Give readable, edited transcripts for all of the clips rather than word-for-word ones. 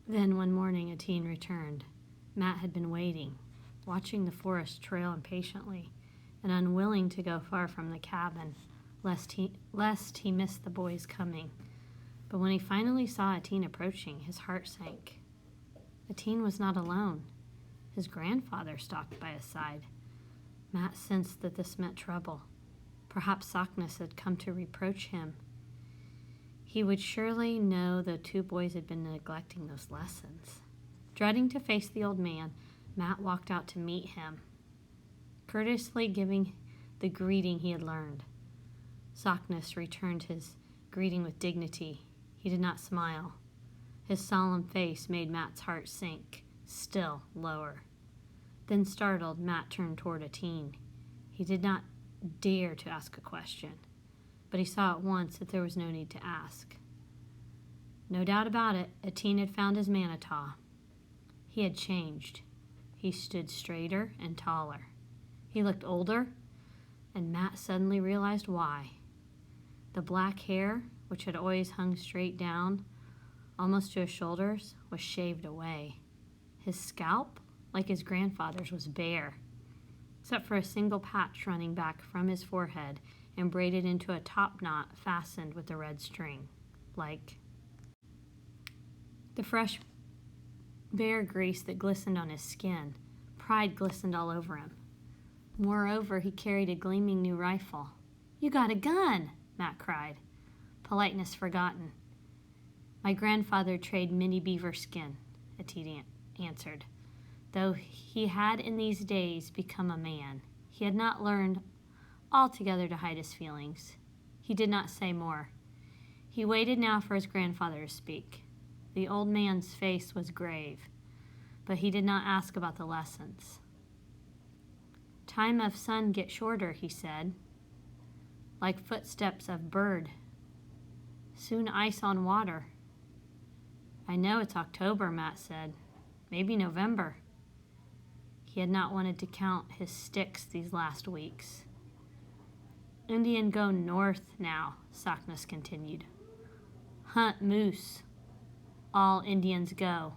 Then one morning a teen returned. Matt had been waiting, watching the forest trail impatiently, and unwilling to go far from the cabin, lest he missed the boys coming. But when he finally saw a teen approaching, his heart sank. The teen was not alone. His grandfather stalked by his side. Matt sensed that this meant trouble. Perhaps Sockness had come to reproach him. He would surely know the two boys had been neglecting those lessons. Dreading to face the old man, Matt walked out to meet him, courteously giving the greeting he had learned. Sockness returned his greeting with dignity. He did not smile. His solemn face made Matt's heart sink, still lower. Then startled, Matt turned toward a teen. He did not dare to ask a question, but he saw at once that there was no need to ask. No doubt about it, a teen had found his Manitaw. He had changed. He stood straighter and taller. He looked older, and Matt suddenly realized why. The black hair, which had always hung straight down, almost to his shoulders, was shaved away. His scalp, like his grandfather's, was bare, except for a single patch running back from his forehead and braided into a top knot fastened with a red string, like the fresh bear grease that glistened on his skin. Pride glistened all over him. Moreover, he carried a gleaming new rifle. "You got a gun!" Matt cried, politeness forgotten. "My grandfather traded many beaver skin," a teen answered. Though he had in these days become a man, he had not learned altogether to hide his feelings. He did not say more. He waited now for his grandfather to speak. The old man's face was grave, but he did not ask about the lessons. "Time of sun get shorter," he said, "like footsteps of bird. Soon ice on water." "I know it's October," Matt said. "Maybe November." He had not wanted to count his sticks these last weeks. "Indian go north now," Sockness continued. "Hunt moose. All Indians go.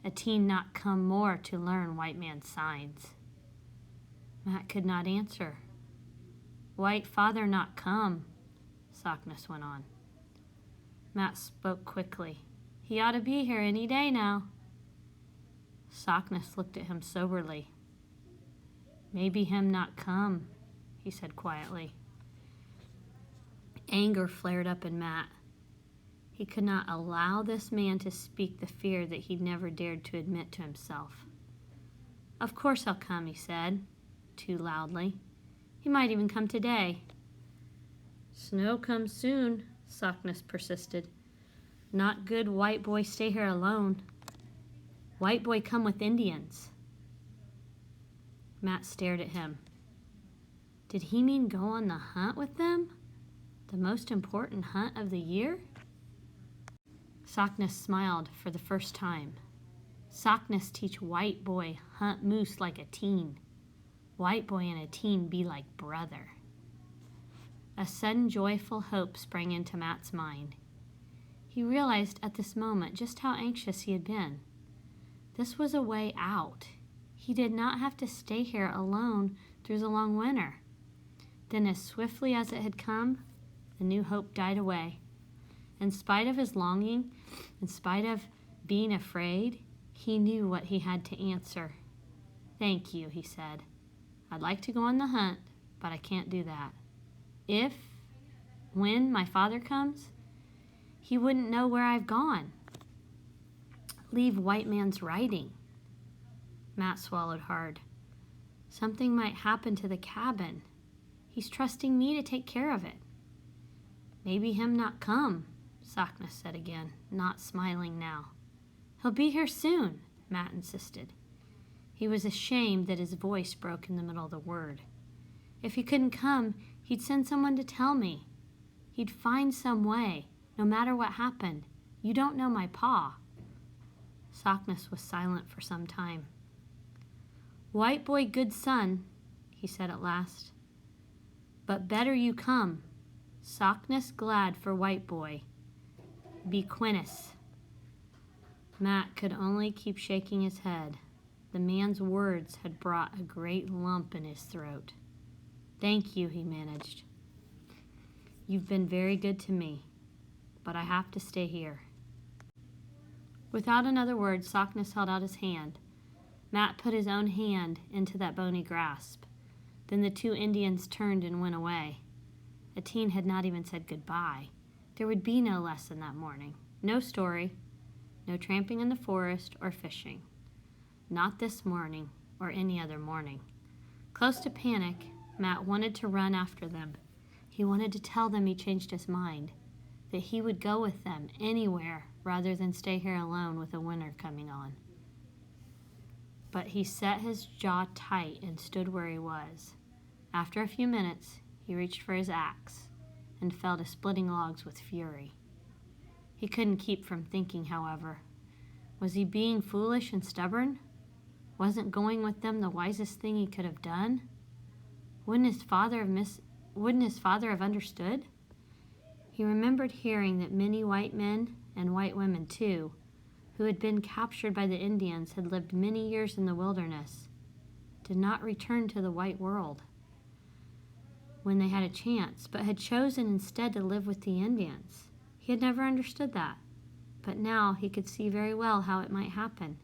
A teen not come more to learn white man's signs." Matt could not answer. "White father not come," Sockness went on. Matt spoke quickly. "He ought to be here any day now." Sockness looked at him soberly. "Maybe him not come," he said quietly. Anger flared up in Matt. He could not allow this man to speak the fear that he'd never dared to admit to himself. "Of course I'll come," he said, too loudly. "He might even come today." "Snow comes soon," Sockness persisted. "Not good white boy stay here alone. White boy come with Indians." Matt stared at him. Did he mean go on the hunt with them? The most important hunt of the year? Sockness smiled for the first time. Sockness teach white boy hunt moose like a teen. White boy and a teen be like brother. A sudden joyful hope sprang into Matt's mind. He realized at this moment just how anxious he had been. This was a way out. He did not have to stay here alone through the long winter. Then as swiftly as it had come, the new hope died away. In spite of his longing, in spite of being afraid, he knew what he had to answer. "Thank you," he said. "I'd like to go on the hunt, but I can't do that. When my father comes, he wouldn't know where I've gone. Leave white man's writing." Matt swallowed hard. "Something might happen to the cabin. He's trusting me to take care of it." "Maybe him not come," Sockness said again, not smiling now. "He'll be here soon," Matt insisted. He was ashamed that his voice broke in the middle of the word. "If he couldn't come, he'd send someone to tell me. He'd find some way, no matter what happened. You don't know my pa." Sockness was silent for some time. "White boy good son," he said at last. "But better you come. Sockness glad for white boy. Be Quinnis." Matt could only keep shaking his head. The man's words had brought a great lump in his throat. "Thank you," he managed. "You've been very good to me, but I have to stay here." Without another word, Sockness held out his hand. Matt put his own hand into that bony grasp. Then the two Indians turned and went away. Atine had not even said goodbye. There would be no lesson that morning, no story, no tramping in the forest or fishing. Not this morning or any other morning. Close to panic, Matt wanted to run after them. He wanted to tell them he changed his mind, that he would go with them anywhere rather than stay here alone with the winter coming on. But he set his jaw tight and stood where he was. After a few minutes, he reached for his axe and fell to splitting logs with fury. He couldn't keep from thinking, however. Was he being foolish and stubborn? Wasn't going with them the wisest thing he could have done? Wouldn't his father have understood? He remembered hearing that many white men, and white women too, who had been captured by the Indians, had lived many years in the wilderness, did not return to the white world when they had a chance, but had chosen instead to live with the Indians. He had never understood that, but now he could see very well how it might happen.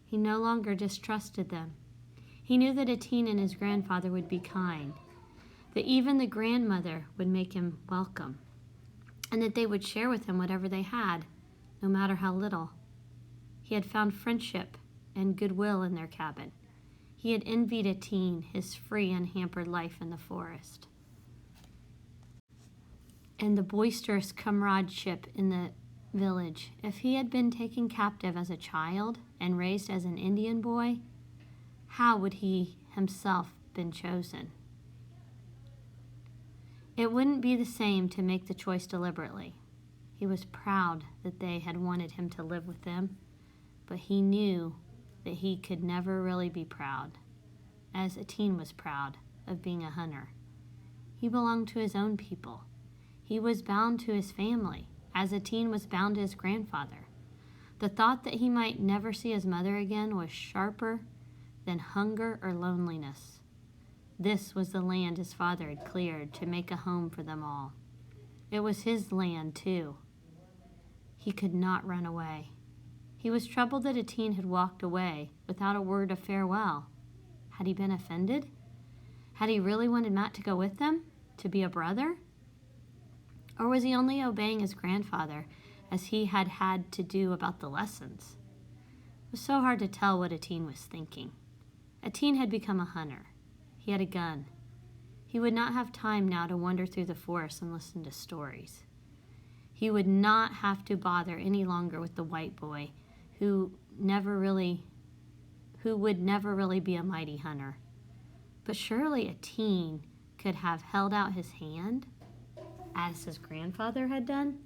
He no longer distrusted them. He knew that Atine and his grandfather would be kind, that even the grandmother would make him welcome, and that they would share with him whatever they had, no matter how little. He had found friendship and goodwill in their cabin. He had envied Atine his free, unhampered life in the forest, and the boisterous comradeship in the village. If he had been taken captive as a child and raised as an Indian boy, how would he himself been chosen? It wouldn't be the same to make the choice deliberately. He was proud that they had wanted him to live with them, but he knew that he could never really be proud, as Atine was proud of being a hunter. He belonged to his own people. He was bound to his family, as Atine was bound to his grandfather. The thought that he might never see his mother again was sharper than hunger or loneliness. This was the land his father had cleared to make a home for them all. It was his land, too. He could not run away. He was troubled that Atine had walked away without a word of farewell. Had he been offended? Had he really wanted Matt to go with them, to be a brother? Or was he only obeying his grandfather, as he had had to do about the lessons? It was so hard to tell what Atine was thinking. Atine had become a hunter. He had a gun. He would not have time now to wander through the forest and listen to stories. He would not have to bother any longer with the white boy who would never really be a mighty hunter. But surely Atine could have held out his hand, as his grandfather had done,